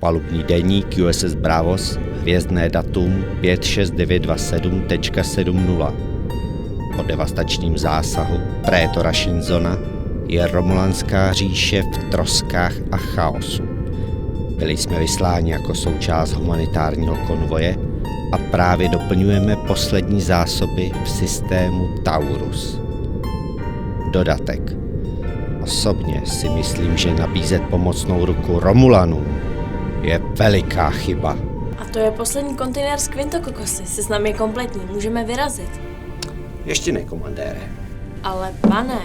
Palubní deník USS Bravos, hvězdné datum 56927.70. Po devastačním zásahu Praetora Shinzona je Romulanská říše v troskách a chaosu. Byli jsme vysláni jako součást humanitárního konvoje a právě doplňujeme poslední zásoby v systému Taurus. Dodatek. Osobně si myslím, že nabízet pomocnou ruku Romulanům je veliká chyba. A to je poslední kontejner z Quintokokosy. Seznam je kompletní, můžeme vyrazit. Ještě ne, komandére. Ale pane...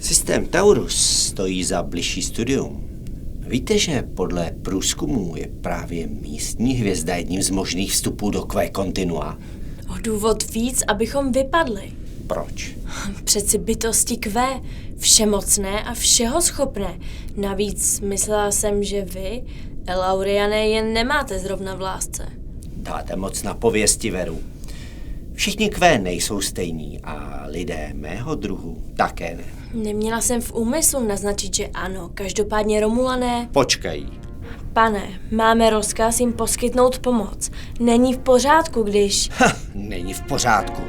Systém Taurus stojí za bližší studium. Víte, že podle průzkumů je právě místní hvězda jedním z možných vstupů do Q kontinua? O důvod víc, abychom vypadli. Proč? Přeci bytosti Q, všemocné a všeho schopné. Navíc myslela jsem, že vy, Elauriané, jen nemáte zrovna v lásce. Dáte moc na pověsti, Veru. Všichni Q nejsou stejní a lidé mého druhu také ne. Neměla jsem v úmyslu naznačit, že ano, každopádně Romulané... Počkej. Pane, máme rozkaz jim poskytnout pomoc. Není v pořádku, když... Není v pořádku.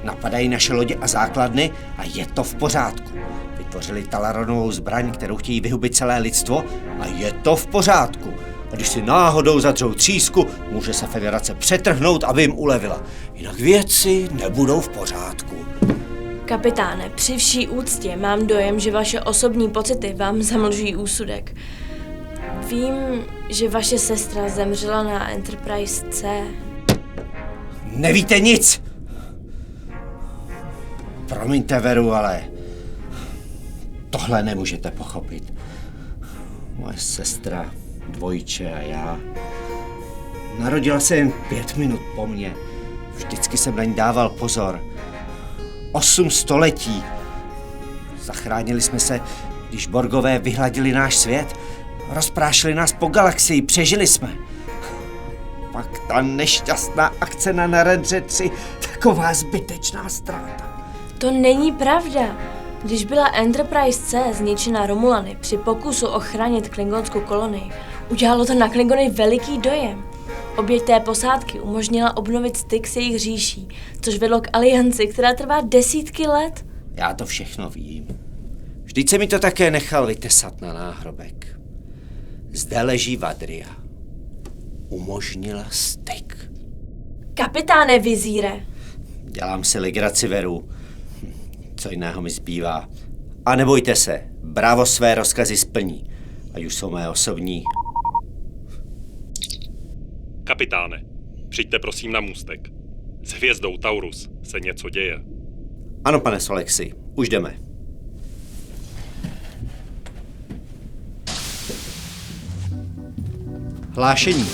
Napadají naše lodě a základny a je to v pořádku. Vytvořili Talaronovou zbraň, kterou chtějí vyhubit celé lidstvo a je to v pořádku. A když si náhodou zadřou třísku, může se federace přetrhnout, aby jim ulevila. Jinak věci nebudou v pořádku. Kapitáne, při vší úctě mám dojem, že vaše osobní pocity vám zamlžují úsudek. Vím, že vaše sestra zemřela na Enterprise C. Nevíte nic! Promiňte, Veru, ale tohle nemůžete pochopit. Moje sestra, dvojče a já. Narodila se jen 5 minut po mně. Vždycky jsem na ní dával pozor. 8 století. Zachránili jsme se, když Borgové vyhladili náš svět. Rozprášili nás po galaxii, přežili jsme. Pak ta nešťastná akce na Narendře 3, taková zbytečná ztráta. To není pravda. Když byla Enterprise C zničena Romulany při pokusu ochránit klingonskou kolonii, udělalo to na Klingony veliký dojem. Oběť té posádky umožnila obnovit styk s jejich říší, což vedlo k alianci, která trvá desítky let. Já to všechno vím. Vždyť se mi to také nechal vytesat na náhrobek. Zde leží Vadria. Umožnila styk. Kapitáne Vizíre! Dělám si legraci, Veru. Co jiného mi zbývá. A nebojte se, Bravo své rozkazy splní. Ať už jsou mé osobní. Kapitáne, přijďte prosím na můstek. S hvězdou Taurus se něco děje. Ano, pane Solexi, už jdeme. Hlášení.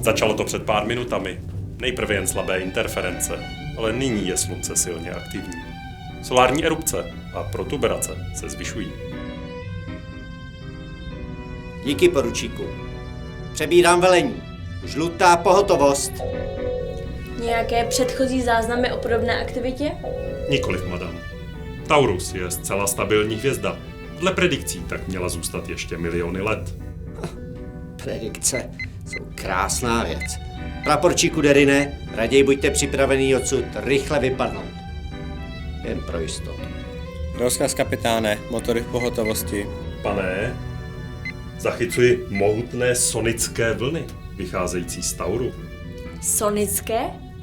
Začalo to před pár minutami. Nejprve jen slabé interference, ale nyní je slunce silně aktivní. Solární erupce a protuberace se zvyšují. Díky, poručíku. Přebírám velení. Žlutá pohotovost. Nějaké předchozí záznamy o podobné aktivitě? Nikoliv, madam. Taurus je zcela stabilní hvězda. Dle predikcí tak měla zůstat ještě miliony let. Predikce jsou krásná věc. Praporčíku Derine, raději buďte připravený odsud rychle vypadnout. Jen pro jistotu. Rozkaz, kapitáne, motory v pohotovosti. Pane, zachycuji mohutné sonické vlny, vycházející z Tauru. Sonické?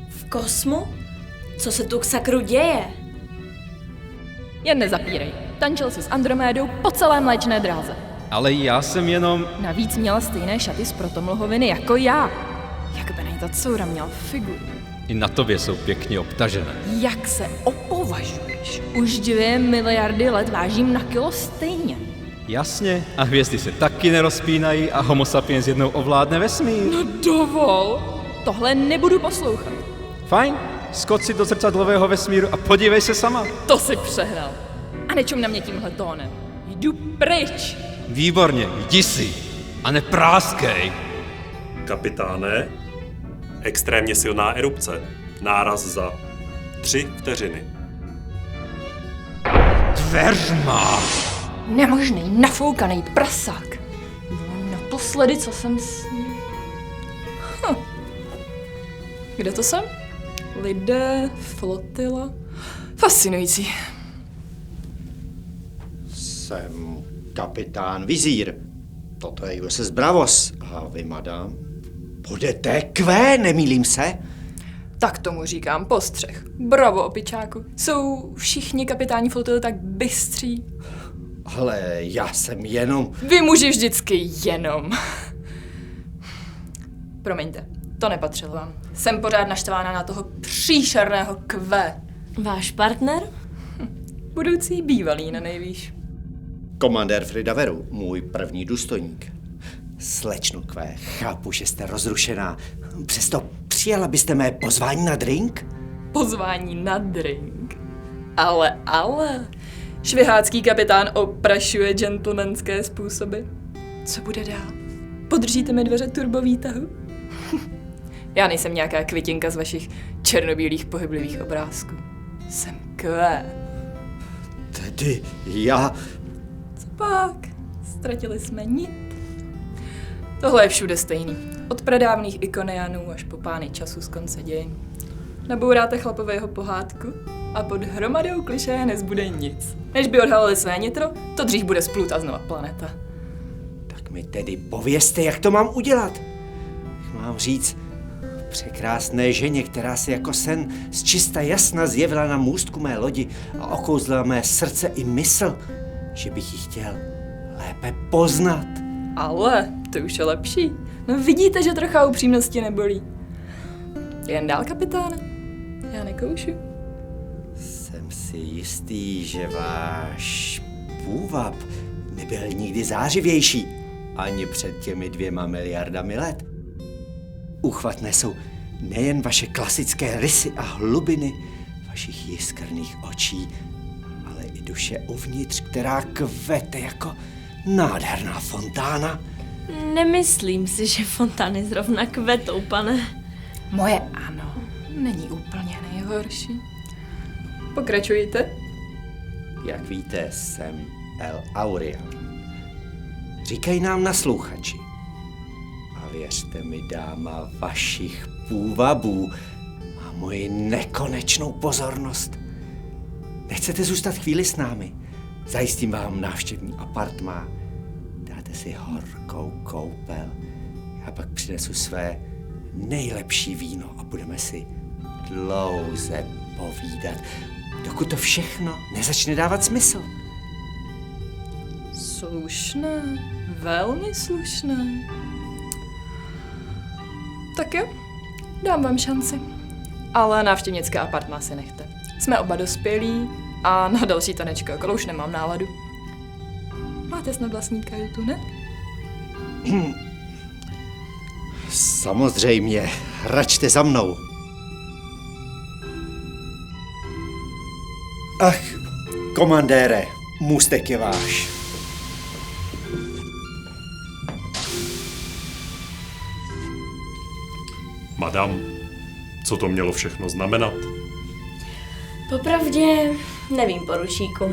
V kosmu? Co se tu k sakru děje? Jen nezapírej. Tančil si s Andromédou po celé Mléčné dráze. Ale já jsem jenom... Navíc měla stejné šaty z protomlhoviny jako já. Jak Benita Coura měl figuru. I na tobě jsou pěkně obtažené. Jak se opovažuješ? Už 2 miliardy let vážím na kilo stejně. Jasně, a hvězdy se taky nerozpínají a homo sapiens jednou ovládne vesmír. No dovol! Tohle nebudu poslouchat. Fajn, skoč si do zrcadlového vesmíru a podívej se sama. To si přehnal. A nečum na mě tímhle tónem. Jdu pryč. Výborně, jdi si a nepráskej. Kapitáne, extrémně silná erupce. Náraz za 3 vteřiny. Dveřma! Nemožný, nafoukaný prasák. naposledy, co jsem s ním. Kde to jsem? Lidé, flotila. Fascinující. Jsem kapitán Vizír. Toto je USS Bravos. A vy, madam? Budete Q, nemýlím se? Tak tomu říkám postřeh. Bravo, opičáku. Jsou všichni kapitáni flotily tak bystří? Ale já jsem jenom... Vy muži vždycky jenom. Promiňte, to nepatřilo vám. Jsem pořád naštvána na toho příšerného Q. Váš partner? Budoucí bývalý na nejvýš. Komandér Frida Veru, můj první důstojník. Slečno Q, chápu, že jste rozrušená. Přesto přijala byste mé pozvání na drink? Pozvání na drink. Ale. Švihácký kapitán oprašuje gentlemanské způsoby. Co bude dál? Podržíte mi dveře turbovýtahu? Já nejsem nějaká květinka z vašich černobílých pohyblivých obrázků. Jsem Q. Tedy já... Co pak? Ztratili jsme nit. Tohle je všude stejný. Od pradávných ikonianů až po pány času z konce dějin. Nabouráte chlapovi jeho pohádku a pod hromadou klišé nezbude nic. Než by odhalili své nitro, to dřív bude spluta znova planeta. Tak mi tedy povězte, jak to mám udělat. Jak mám říct překrásné ženě, která se jako sen z čista jasna zjevila na můstku mé lodi a okouzla mé srdce i mysl, že bych ji chtěl lépe poznat. Ale to už je lepší. No vidíte, že trocha upřímnosti nebolí. Jen dál, kapitáne. Já nekoušu. Jsem si jistý, že váš půvab nebyl nikdy zářivější ani před těmi 2 miliardami let. Úchvatné jsou nejen vaše klasické rysy a hlubiny vašich jiskrných očí, ale i duše uvnitř, která kvete jako nádherná fontána. Nemyslím si, že fontány zrovna kvetou, pane. Moje ano, není úplně nejhorší. Pokračujte. Jak víte, jsem El Auria. Říkají nám naslouchači. A věřte mi, dáma, vašich půvabů má moji nekonečnou pozornost. Nechcete zůstat chvíli s námi? Zajistím vám návštěvní apartmá. Dáte si horkou koupel. Já pak přinesu své nejlepší víno a budeme si dlouze povídat, dokud to všechno nezačne dávat smysl. Slušné, velmi slušné. Tak jo, dám vám šanci. Ale návštěvnické apartmá si nechte. Jsme oba dospělí a na další tanečka okolo už nemám náladu. Máte snad vlastní kajutu, ne? Samozřejmě, račte za mnou. Ach, komandére, můstek je váš. Madam, co to mělo všechno znamenat? Popravdě nevím, poručíku.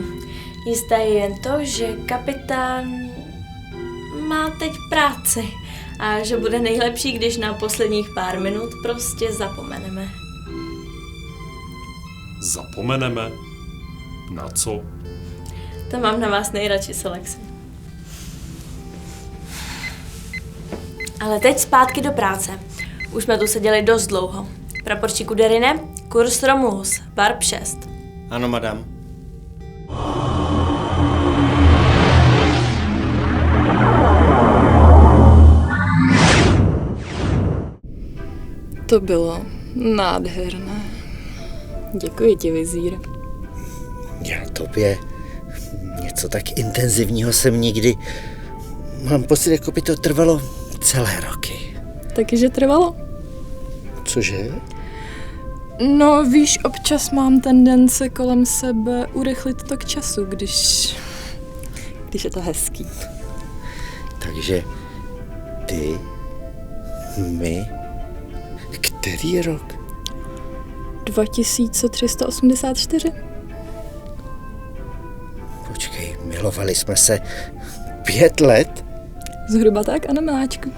Jisté je jen to, že kapitán má teď práci a že bude nejlepší, když na posledních pár minut prostě zapomeneme. Zapomeneme? Na co? To mám na vás nejradši, Solexi. Ale teď zpátky do práce. Už jsme tu seděli dost dlouho. Praporčíku Derine, kurz Romulus, Barb 6. Ano, madam. To bylo nádherné. Děkuji ti, Vizír. Já tobě něco tak intenzivního jsem nikdy... Mám pocit, jako by to trvalo celé roky. Takže trvalo? Cože? No víš, občas mám tendence kolem sebe urychlit tok času, když je to hezký. Takže ty, my, který rok? 2384. Počkej, milovali jsme se 5 let? Zhruba tak, ano, miláčku.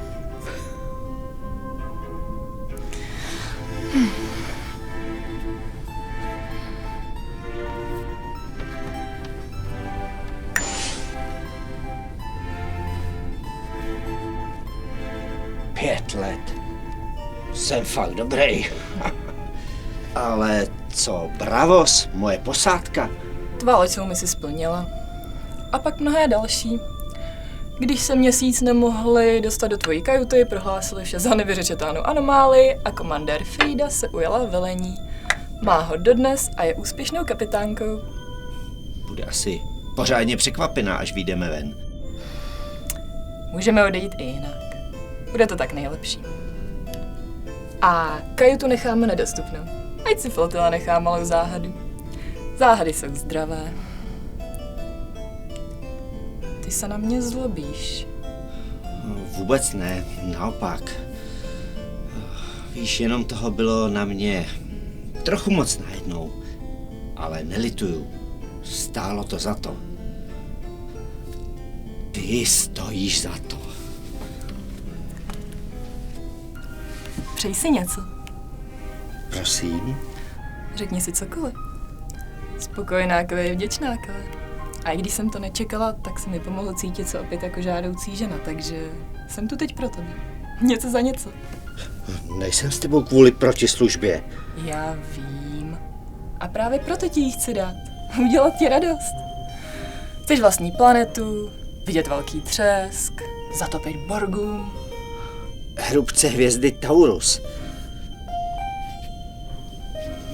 Pět let. Jsem fakt dobrý. Ale co, Bravos, moje posádka? Tvá loď svou misi splnila. A pak mnohé další. Když se měsíc nemohli dostat do tvojí kajuty, prohlásili vše za nevyřečetánu anomálii a komandér Frida se ujala velení. Má ho dodnes a je úspěšnou kapitánkou. Bude asi pořádně překvapená, až vyjdeme ven. Můžeme odejít i jinak. Bude to tak nejlepší. A kajutu necháme nedostupnou. Ať si flotila nechá malou záhadu. Záhady jsou zdravé. Ty se na mě zlobíš. Vůbec ne, naopak. Víš, jenom toho bylo na mě trochu moc najednou. Ale nelituju. Stálo to za to. Ty stojíš za to. Přeji si něco. Prosím? Řekni si cokoliv. Spokojená je vděčná kole. A i když jsem to nečekala, tak se mi pomohlo cítit se opět jako žádoucí žena, takže jsem tu teď pro tebe. Něco za něco. Nejsem s tebou kvůli protislužbě. Já vím. A právě proto ti ji chci dát. Udělat ti radost. Chceš vlastní planetu, vidět velký třesk, zatopit Borgum. Hrubce hvězdy Taurus.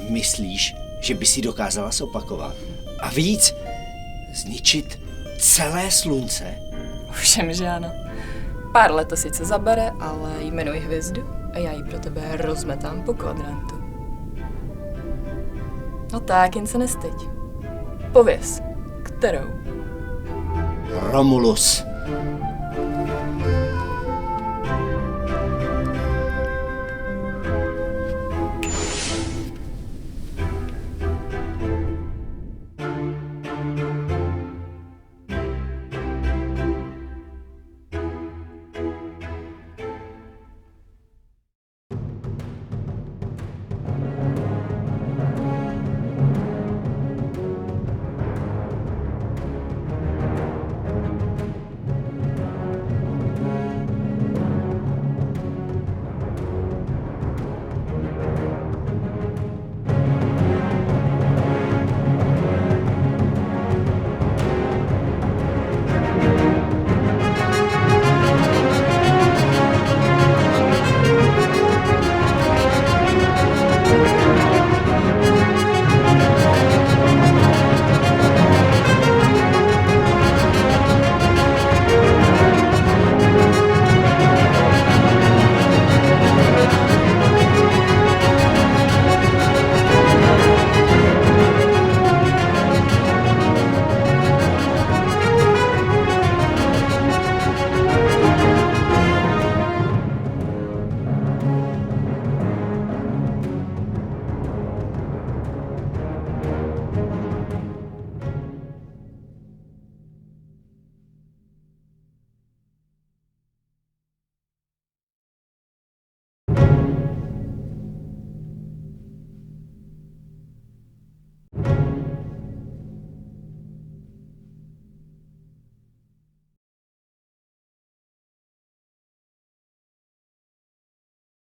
Myslíš, že by si dokázala zopakovat? A víc, zničit celé slunce? Ovšem, že ano. Pár let to sice zabere, ale jmenuji hvězdu a já ji pro tebe rozmetám po kvadrantu. No tak, jen se nestyď. Pověz, kterou? Romulus.